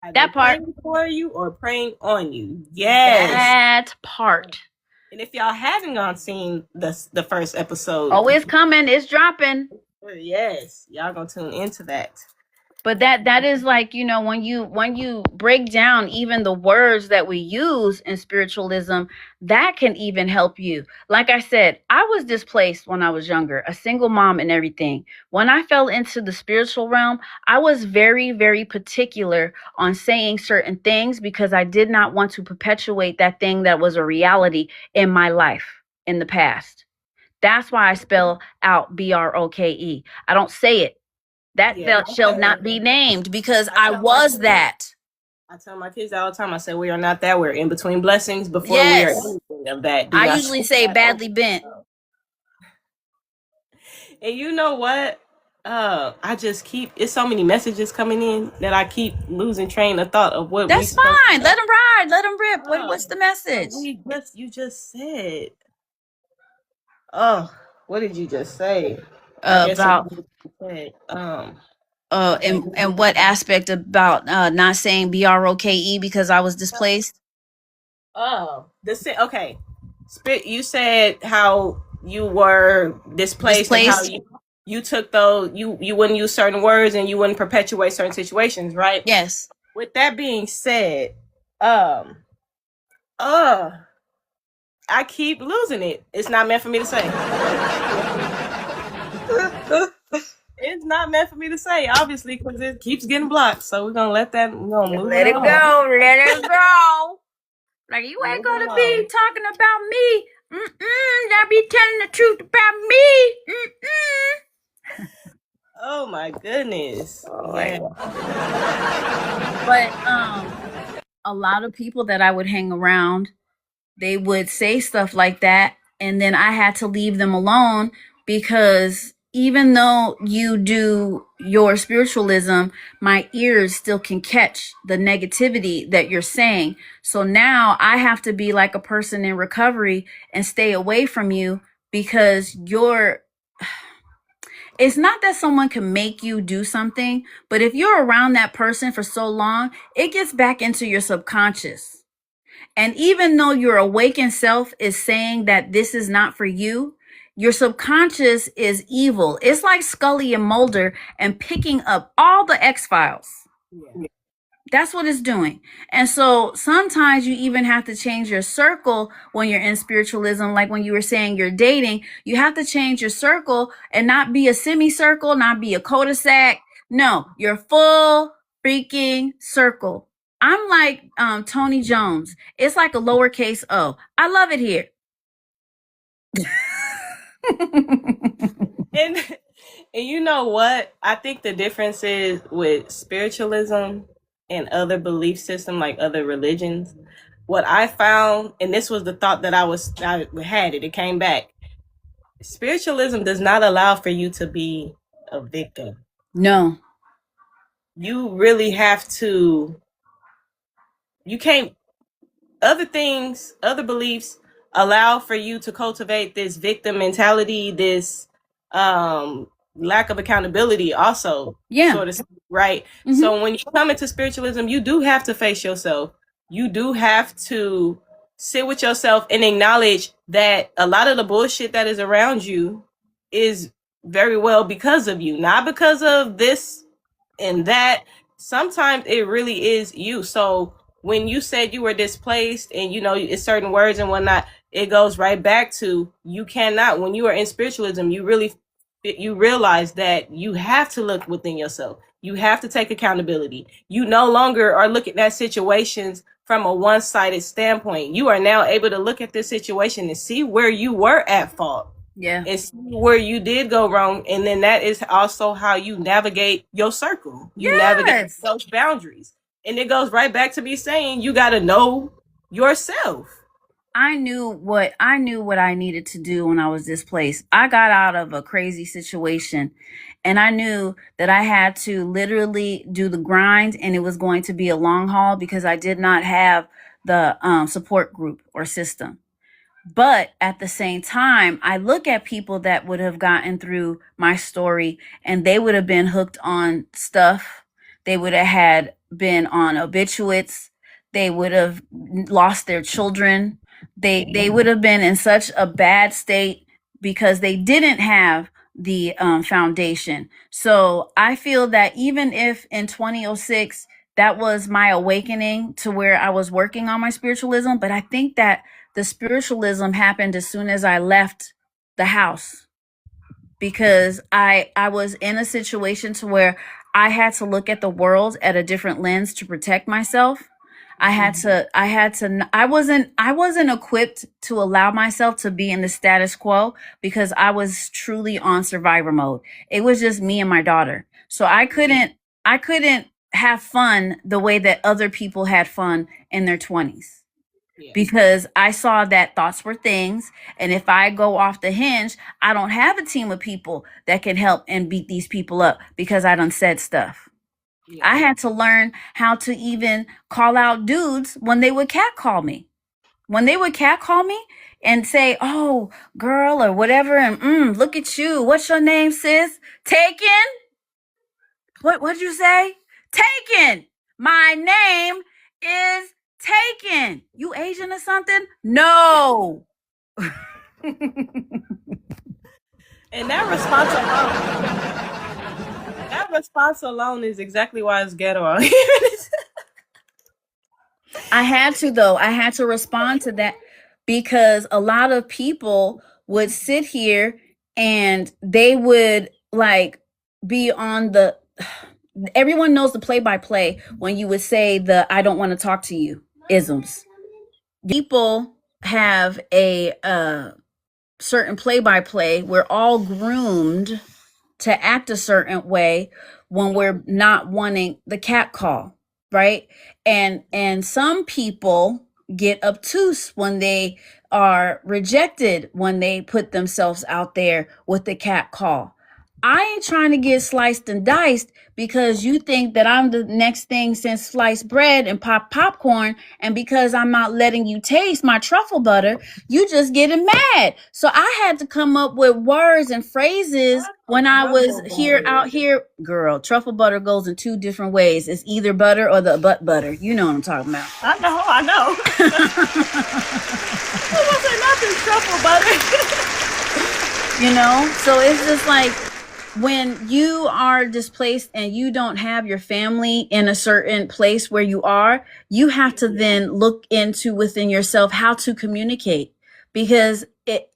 Are That they part. praying for you or praying on you? Yes. That part. And if y'all haven't gone seen the first episode, Oh, it's coming. It's dropping. yes, y'all gonna tune into that. But that is like, you know, when you break down even the words that we use in spiritualism, that can even help you. Like I said, I was displaced when I was younger, a single mom and everything. When I fell into the spiritual realm, I was very, very particular on saying certain things because I did not want to perpetuate that thing that was a reality in my life in the past. That's why I spell out BROKE. I don't say it. That Yeah, shall not be named because I was that. I tell my kids all the time, I say, we are not that. We're in between blessings before we are Yes. anything of that. I usually say badly bent. And you know what? I just keep, it's so many messages coming in that I keep losing train of thought of what That's fine. Let them ride. Let them rip. What's the message? You just said. Oh, what did you just say? About and what aspect about not saying BROKE because I was displaced? Oh, okay. You said how you were displaced and how you took those you wouldn't use certain words and you wouldn't perpetuate certain situations, right? Yes. With that being said, I keep losing it. It's not meant for me to say. It's not meant for me to say, obviously, because it keeps getting blocked. So we're gonna let that. We're gonna move Let it on. go. Let it go. Like you ain't gonna be talking about me. Y'all be telling the truth about me. Oh my goodness. Yeah. But a lot of people that I would hang around, they would say stuff like that, and then I had to leave them alone because even though you do your spiritualism, my ears still can catch the negativity that you're saying. So now I have to be like a person in recovery and stay away from you because it's not that someone can make you do something, but if you're around that person for so long, it gets back into your subconscious. And even though your awakened self is saying that this is not for you, your subconscious is evil. It's like Scully and Mulder and picking up all the X Files. Yeah. That's what it's doing. And so sometimes you even have to change your circle when you're in spiritualism. Like when you were saying you're dating, you have to change your circle and not be a semicircle, not be a cul-de-sac. No, your full freaking circle. I'm like Tony Jones. It's like a lowercase o. I love it here. and you know what? I think the difference is with spiritualism and other belief system, like other religions. What I found, and this was the thought that I had it came back. Spiritualism does not allow for you to be a victim. No. You really have to. You can't. Other beliefs allow for you to cultivate this victim mentality, this lack of accountability also. Yeah. Sort of, right? Mm-hmm. So when you come into spiritualism, you do have to face yourself. You do have to sit with yourself and acknowledge that a lot of the bullshit that is around you is very well because of you, not because of this and that. Sometimes it really is you. So when you said you were displaced and you know it's certain words and whatnot, it goes right back to you cannot. When you are in spiritualism, you realize that you have to look within yourself. You have to take accountability. You no longer are looking at situations from a one-sided standpoint. You are now able to look at this situation and see where you were at fault. Yeah. And see where you did go wrong. And then that is also how you navigate your circle. You navigate those boundaries. And it goes right back to me saying you got to know yourself. I knew what I needed to do when I was displaced. I got out of a crazy situation and I knew that I had to literally do the grind and it was going to be a long haul because I did not have the support group or system. But at the same time, I look at people that would have gotten through my story and they would have been hooked on stuff. They would have had been on obituates. They would have lost their children. They would have been in such a bad state because they didn't have the foundation. So I feel that even if in 2006 that was my awakening to where I was working on my spiritualism, but I think that the spiritualism happened as soon as I left the house because I was in a situation to where I had to look at the world at a different lens to protect myself. I wasn't equipped to allow myself to be in the status quo because I was truly on survivor mode. It was just me and my daughter. So I couldn't have fun the way that other people had fun in their 20s Yeah. because I saw that thoughts were things. And if I go off the hinge, I don't have a team of people that can help and beat these people up because I done said stuff. Yeah. I had to learn how to even call out dudes when they would catcall me. When they would catcall me and say, "Oh, girl," or whatever, and look at you. What's your name, sis? Taken? What'd you say? Taken. My name is Taken. You Asian or something? No. And that response alone is exactly why it's ghetto out here. I had to though. I had to respond to that because a lot of people would sit here and they would like be on the everyone knows the play by play when you would say the "I don't want to talk to you" isms. People have a certain play by play. We're all groomed to act a certain way when we're not wanting the cat call, right? And some people get obtuse when they are rejected when they put themselves out there with the cat call. I ain't trying to get sliced and diced because you think that I'm the next thing since sliced bread and pop popcorn, and because I'm not letting you taste my truffle butter, you just getting mad. So I had to come up with words and phrases when I was here out here. Girl, truffle butter goes in two different ways. It's either butter or the butt butter. You know what I'm talking about. I know. It wasn't nothing truffle butter. So it's just like when you are displaced and you don't have your family in a certain place where you are, you have to then look into within yourself how to communicate because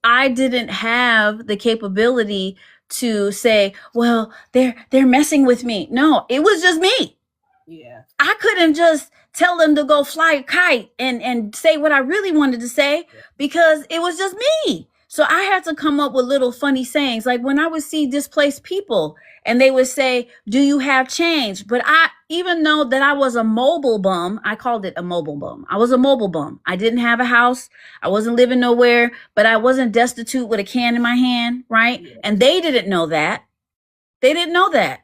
I didn't have the capability to say, well, they're messing with me. No, it was just me. Yeah. I couldn't just tell them to go fly a kite and say what I really wanted to say because it was just me. So I had to come up with little funny sayings. Like when I would see displaced people and they would say, "Do you have change?" But even though that I was a mobile bum, I called it a mobile bum. I was a mobile bum. I didn't have a house. I wasn't living nowhere, but I wasn't destitute with a can in my hand, right? Yeah. And they didn't know that. They didn't know that.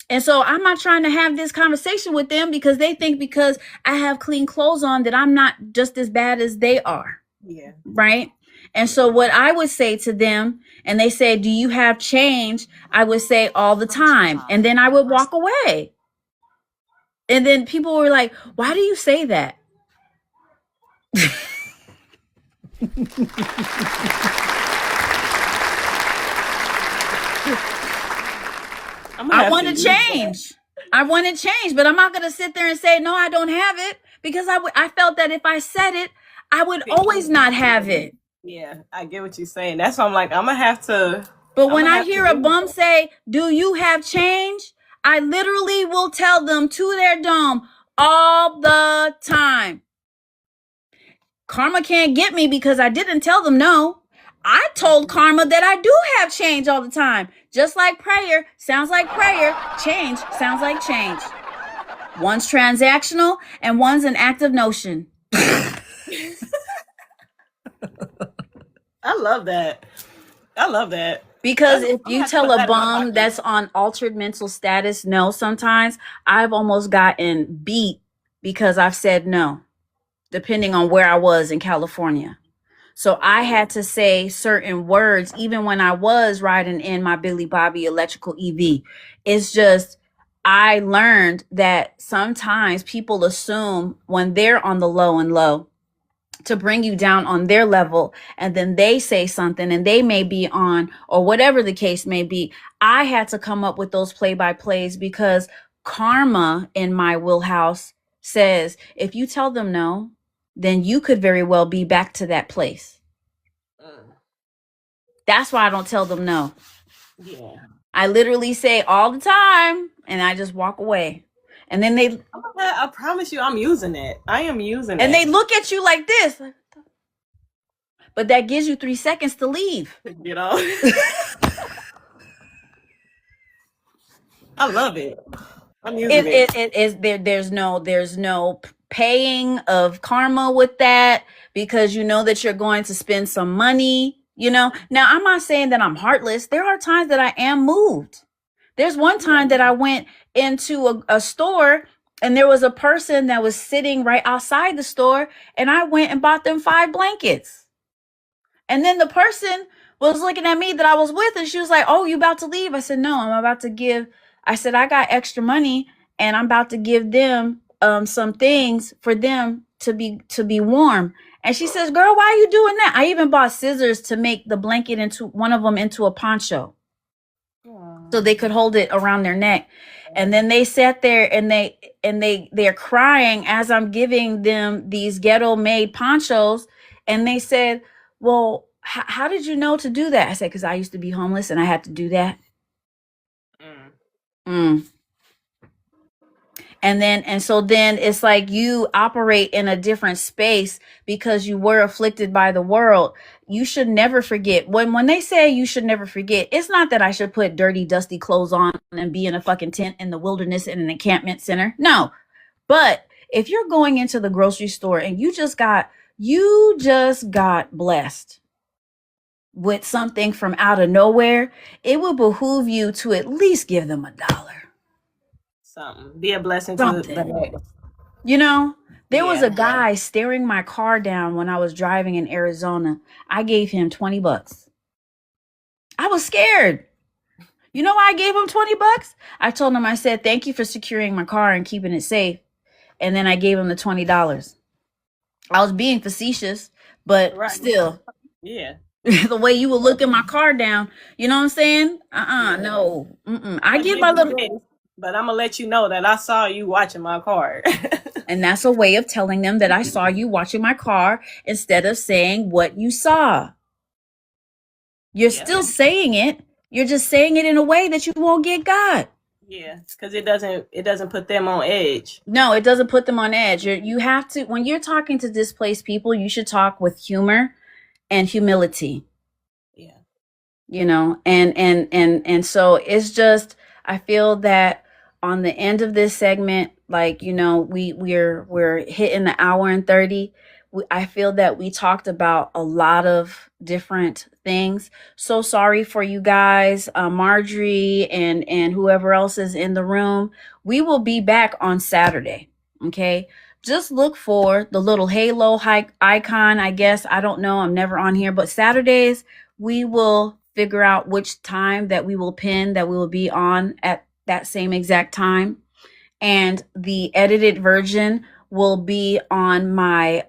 And so I'm not trying to have this conversation with them because they think because I have clean clothes on that I'm not just as bad as they are. Yeah. Right? And so what I would say to them, and they say, "Do you have change?" I would say, "All the time." And then I would walk away. And then people were like, "Why do you say that?" I want to change. I want to change, but I'm not going to sit there and say, "No, I don't have it," because I felt that if I said it, I would always not have it. Yeah, I get what you're saying. That's why I'm like, I'm gonna have to. But when I hear a bum say, "Do you have change?" I literally will tell them to their dome all the time. Karma can't get me because I didn't tell them no. I told karma that I do have change all the time. Just like prayer sounds like prayer, change sounds like change. One's transactional and one's an active notion. I love that. Because if you tell a bum that's on altered mental status no, sometimes I've almost gotten beat because I've said no, depending on where I was in California. So I had to say certain words even when I was riding in my Billy Bobby electrical EV. It's just I learned that sometimes people assume when they're on the low and low to bring you down on their level, and then they say something and they may be on, or whatever the case may be. I had to come up with those play by plays because karma in my wheelhouse says if you tell them no, then you could very well be back to that place. That's why I don't tell them no. Yeah. I literally say all the time and I just walk away. And then I promise you I'm using it. I am using it. And they look at you like this. But that gives you 3 seconds to leave. You know? I love it. I'm using it. There's no paying of karma with that, because you know that you're going to spend some money. Now I'm not saying that I'm heartless. There are times that I am moved. There's one time that I went into a store and there was a person that was sitting right outside the store, and I went and bought them 5 blankets. And then the person was looking at me that I was with, and she was like, "Oh, you about to leave?" I said, "No, I said, I got extra money and I'm about to give them some things for them to be warm." And she says, "Girl, why are you doing that?" I even bought scissors to make the blanket into one of them into a poncho. So they could hold it around their neck. And then they sat there and they're crying as I'm giving them these ghetto made ponchos. And they said, "Well, how did you know to do that?" I said, "Because I used to be homeless and I had to do that." And so then it's like you operate in a different space because you were afflicted by the world. You should never forget. When they say you should never forget, it's not that I should put dirty, dusty clothes on and be in a fucking tent in the wilderness in an encampment center. No. But if you're going into the grocery store and you just got blessed with something from out of nowhere, it will behoove you to at least give them $1. Something. Be a blessing to the There was a guy staring my car down when I was driving in Arizona. I gave him $20. I was scared. You know why I gave him $20? I told him, I said, "Thank you for securing my car and keeping it safe." And then I gave him the $20. I was being facetious, but still. Yeah. The way you were looking my car down, you know what I'm saying? No. I give my little... But I'm going to let you know that I saw you watching my car. And that's a way of telling them that I saw you watching my car instead of saying what you saw. You're still saying it. You're just saying it in a way that you won't get got. Yeah, because it doesn't put them on edge. No, it doesn't put them on edge. You have to, when you're talking to displaced people, you should talk with humor and humility. Yeah. And so it's just, I feel that on the end of this segment, like, we're hitting the hour and 30. I feel that we talked about a lot of different things. So sorry for you guys, Marjorie and whoever else is in the room. We will be back on Saturday. Okay. Just look for the little halo icon, I guess. I don't know. I'm never on here, but Saturdays we will figure out which time that we will pin that we will be on at that same exact time. And the edited version will be on my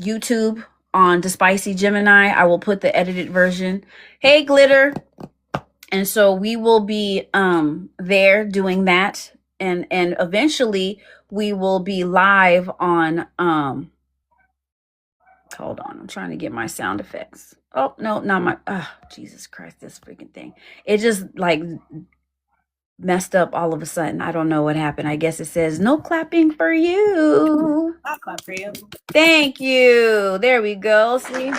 YouTube on the Spicy Gemini. I will put the edited version. Hey, Glitter. And so we will be there doing that. And eventually we will be live on hold on, I'm trying to get my sound effects. Oh, no, not my Jesus Christ, this freaking thing. It just like messed up all of a sudden. I don't know what happened. I guess it says no clapping for you. I'll clap for you. Thank you. There we go. See?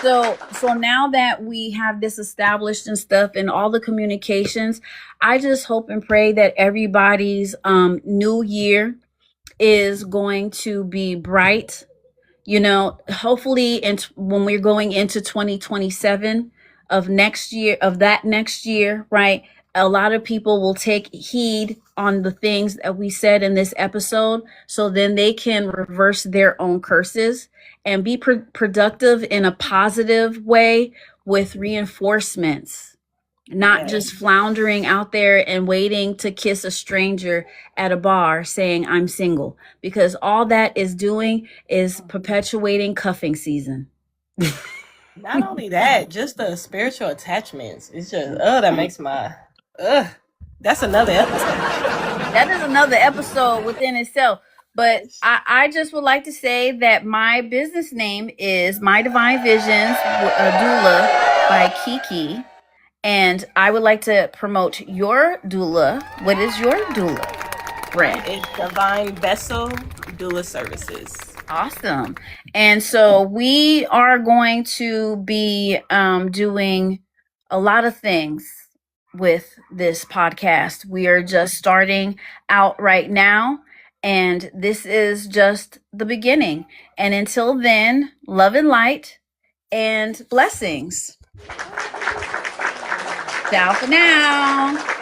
So now that we have this established and stuff and all the communications, I just hope and pray that everybody's new year is going to be bright. Hopefully, when we're going into 2027 of that next year, right? a lot of people will take heed on the things that we said in this episode, so then they can reverse their own curses and be productive in a positive way with reinforcements, not just floundering out there and waiting to kiss a stranger at a bar saying I'm single, because all that is doing is perpetuating cuffing season. Not only that, just the spiritual attachments. It's just that makes my that's another episode. That is another episode within itself. But I just would like to say that my business name is My Divine Visions, Doula by Kiki. And I would like to promote your doula. What is your doula brand? It's Divine Vessel Doula Services. Awesome. And so we are going to be doing a lot of things with this podcast. We are just starting out right now, and this is just the beginning. And until then, love and light and blessings. Ciao for now.